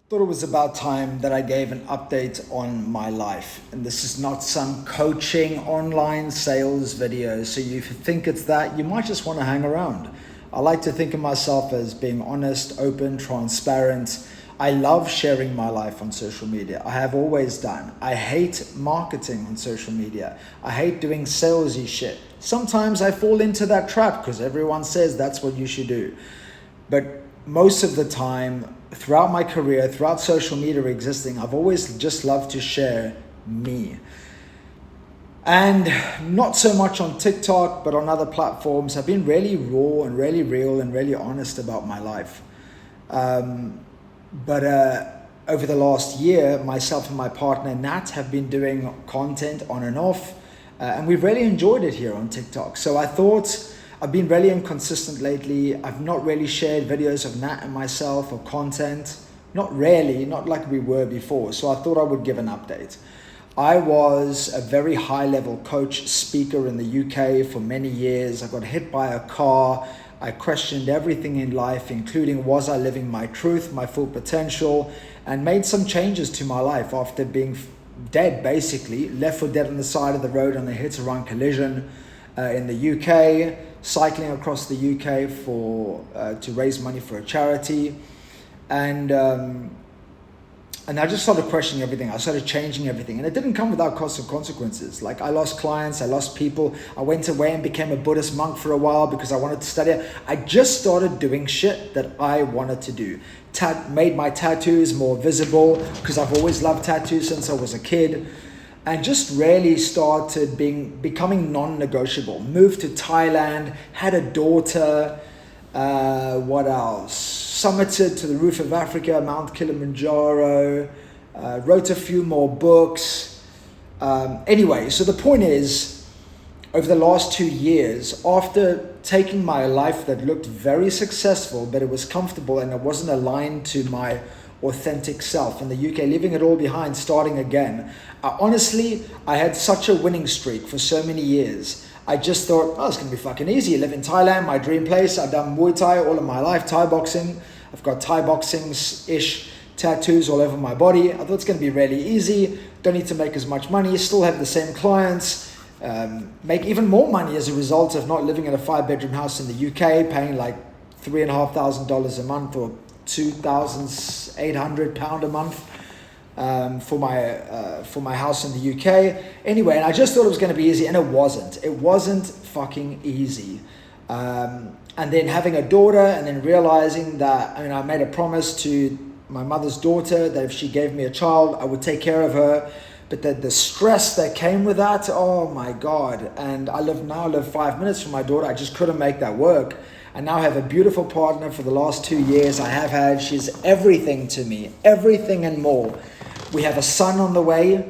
Thought it was about time that I gave an update on my life. And this is not some coaching online sales video. So if you think it's that, you might just want to hang around. I like to think of myself as being honest, open, transparent. I love sharing my life on social media. I have always done. I hate marketing on social media. I hate doing salesy shit. Sometimes I fall into that trap because everyone says that's what you should do. But most of the time, throughout my career, throughout social media existing, I've always just loved to share me. And not so much on TikTok, but on other platforms, I've been really raw and really real and really honest about my life. But over the last year, myself and my partner, Nat, have been doing content on and off, and we've really enjoyed it here on TikTok. So I thought, I've been really inconsistent lately. I've not really shared videos of Nat and myself or content. Not really, not like we were before. So I thought I would give an update. I was a very high level coach speaker in the UK for many years. I got hit by a car. I questioned everything in life, including was I living my truth, my full potential, and made some changes to my life after being dead, basically. Left for dead on the side of the road on a hit and run collision in the UK. Cycling across the UK to raise money for a charity, and I just started questioning everything. I started changing everything, and it didn't come without costs and consequences. Like I lost clients, I lost people. I went away and became a Buddhist monk for a while because I wanted to study. I just started doing shit that I wanted to do. Made my tattoos more visible because I've always loved tattoos since I was a kid. And just really started becoming non-negotiable. Moved to Thailand, had a daughter, what else? Summited to the roof of Africa, Mount Kilimanjaro, wrote a few more books. Anyway, so the point is, over the last 2 years, after taking my life that looked very successful, but it was comfortable and it wasn't aligned to my authentic self in the UK, leaving it all behind, starting again. Honestly, I had such a winning streak for so many years. I just thought, oh, it's going to be fucking easy. I live in Thailand, my dream place. I've done Muay Thai all of my life, Thai boxing. I've got Thai boxing-ish tattoos all over my body. I thought it's going to be really easy. Don't need to make as much money. Still have the same clients. Make even more money as a result of not living in a 5-bedroom house in the UK, paying like $3,500 a month or £2,800 a month for my house in the UK. Anyway, and I just thought it was going to be easy, and it wasn't. It wasn't fucking easy. And then having a daughter, and then realizing that, I made a promise to my mother's daughter that if she gave me a child, I would take care of her. But the stress that came with that, oh my God. And I live 5 minutes from my daughter. I just couldn't make that work. I now have a beautiful partner for the last 2 years. I have had, she's everything to me, everything and more. We have a son on the way,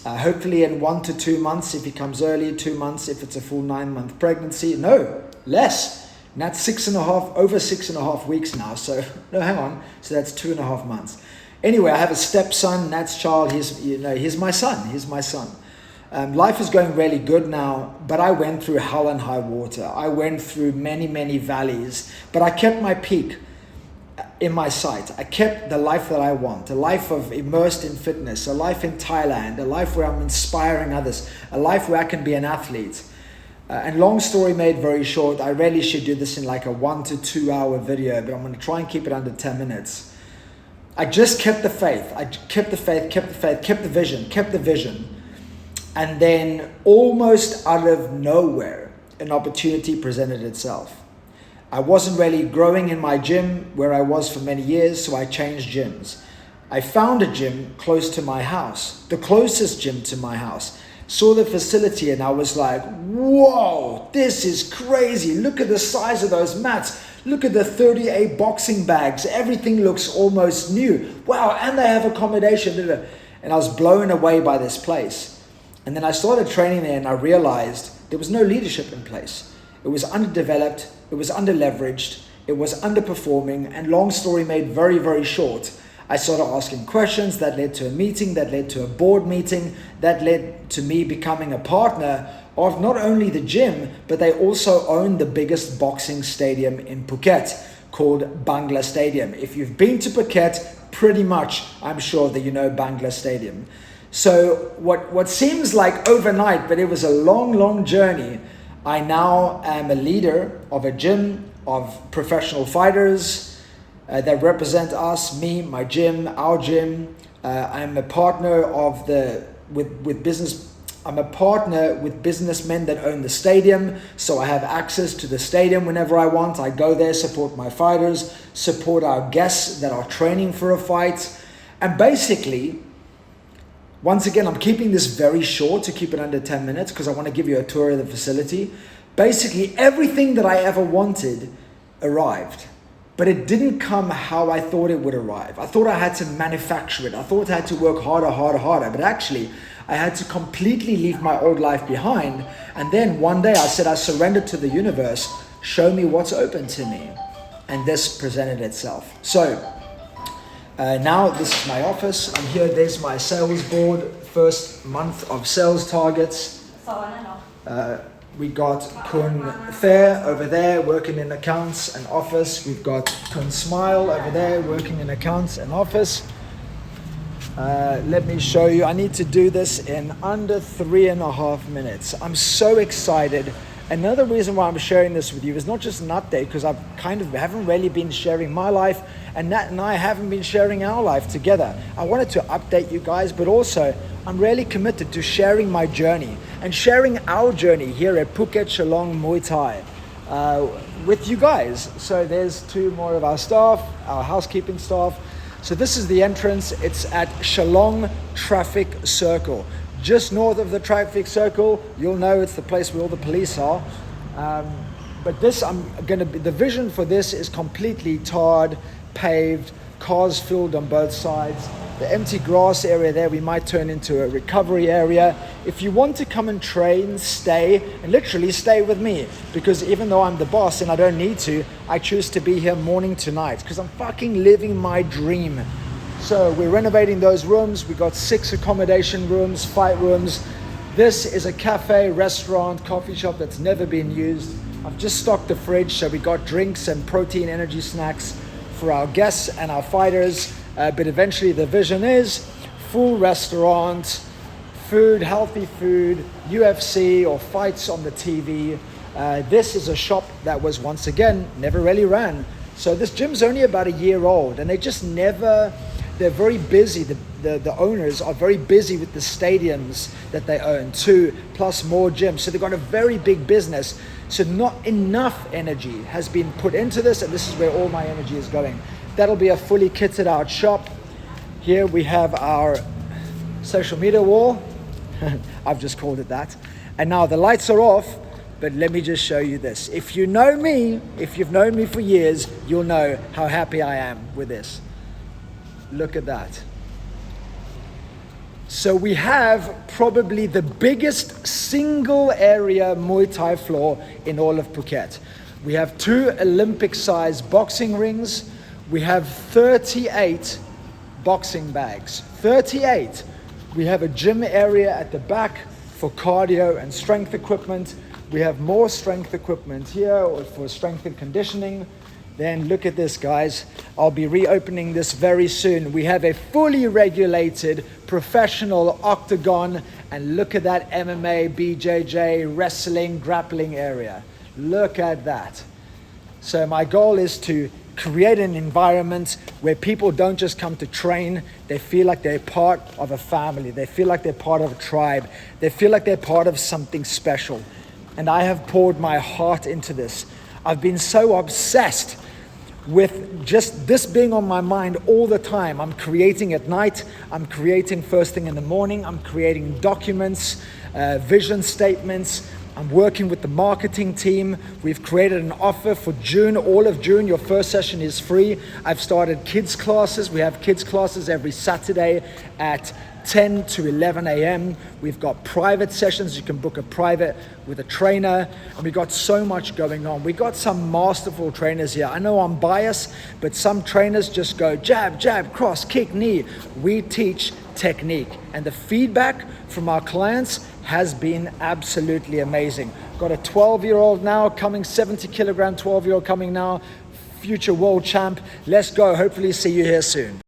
hopefully in 1 to 2 months. If he comes early, 2 months, if it's a full 9-month pregnancy. No, less. And that's over 6.5 weeks now. So, no, hang on. So that's 2.5 months. Anyway, I have a stepson, Nat's child. He's my son. He's my son. Life is going really good now, but I went through hell and high water. I went through many, many valleys, but I kept my peak in my sight. I kept the life that I want, a life of immersed in fitness, a life in Thailand, a life where I'm inspiring others, a life where I can be an athlete. And long story made very short, I really should do this in like a 1 to 2 hour video, but I'm going to try and keep it under 10 minutes. I just kept the faith. I kept the faith, kept the vision. And then almost out of nowhere, an opportunity presented itself. I wasn't really growing in my gym where I was for many years, so I changed gyms. I found a gym close to my house, the closest gym to my house. Saw the facility and I was like, whoa, this is crazy. Look at the size of those mats. Look at the 38 boxing bags. Everything looks almost new. Wow, and they have accommodation. And I was blown away by this place. And then I started training there and I realized there was no leadership in place. It was underdeveloped, it was underleveraged, it was underperforming, and long story made very, very short, I started asking questions that led to a meeting, that led to a board meeting, that led to me becoming a partner of not only the gym, but they also own the biggest boxing stadium in Phuket called Bangla Stadium. If you've been to Phuket, pretty much, I'm sure that you know Bangla Stadium. So what seems like overnight, but it was a long journey. I now am a leader of a gym of professional fighters that represent us, me, my gym, our gym. I'm a partner with business. I'm a partner with businessmen that own the stadium, so I have access to the stadium whenever I want. I go there, support my fighters, support our guests that are training for a fight, and basically, once again, I'm keeping this very short to keep it under 10 minutes because I want to give you a tour of the facility. Basically, everything that I ever wanted arrived, but it didn't come how I thought it would arrive. I thought I had to manufacture it. I thought I had to work harder, but actually, I had to completely leave my old life behind. And then one day I said, I surrendered to the universe. Show me what's open to me. And this presented itself. So, now this is my office. I'm here. There's my sales board. First month of sales targets. We got Kun Thair over there working in accounts and office. We've got Kun Smile over there working in accounts and office. Let me show you. I need to do this in under 3.5 minutes. I'm so excited. Another reason why I'm sharing this with you is not just an update, because I haven't really been sharing my life, and Nat and I haven't been sharing our life together. I wanted to update you guys, but also I'm really committed to sharing my journey and sharing our journey here at Phuket Chalong Muay Thai with you guys. So there's two more of our staff, our housekeeping staff. So this is the entrance. It's at Chalong Traffic Circle. Just north of the traffic circle, you'll know it's the place where all the police are. But the vision for this is completely tarred, paved, cars filled on both sides. The empty grass area there, we might turn into a recovery area. If you want to come and train, stay, and literally stay with me, because even though I'm the boss and I don't need to, I choose to be here morning to night, because I'm fucking living my dream. So we're renovating those rooms. We got 6 accommodation rooms, fight rooms. This is a cafe, restaurant, coffee shop that's never been used. I've just stocked the fridge, so we got drinks and protein energy snacks for our guests and our fighters. But eventually the vision is full restaurant, food, healthy food, UFC or fights on the TV. This is a shop that was, once again, never really ran. So this gym's only about a year old, and they're very busy. The owners are very busy with the stadiums that they own, 2 plus more gyms. So they've got a very big business. So not enough energy has been put into this, and this is where all my energy is going. That'll be a fully kitted out shop. Here we have our social media wall. I've just called it that. And now the lights are off, but let me just show you this. If you know me, if you've known me for years, you'll know how happy I am with this. Look at that. So we have probably the biggest single area Muay Thai floor in all of Phuket. We have 2 Olympic-sized boxing rings. We have 38 boxing bags. 38. We have a gym area at the back for cardio and strength equipment. We have more strength equipment here for strength and conditioning. Then look at this, guys. I'll be reopening this very soon. We have a fully regulated professional octagon, and look at that MMA, BJJ, wrestling, grappling area. Look at that. So my goal is to create an environment where people don't just come to train, they feel like they're part of a family, they feel like they're part of a tribe, they feel like they're part of something special. And I have poured my heart into this. I've been so obsessed with just this being on my mind all the time. I'm creating at night, I'm creating first thing in the morning, I'm creating documents, vision statements. I'm working with the marketing team. We've created an offer for June, all of June. Your first session is free. I've started kids classes. We have kids classes every Saturday at 10 to 11 a.m. We've got private sessions. You can book a private with a trainer. And we've got so much going on. We've got some masterful trainers here. I know I'm biased, but some trainers just go jab, jab, cross, kick, knee. We teach technique. And the feedback from our clients has been absolutely amazing. Got a 12-year-old now coming, 70 kilogram 12-year-old coming now, future world champ. Let's go. Hopefully see you here soon.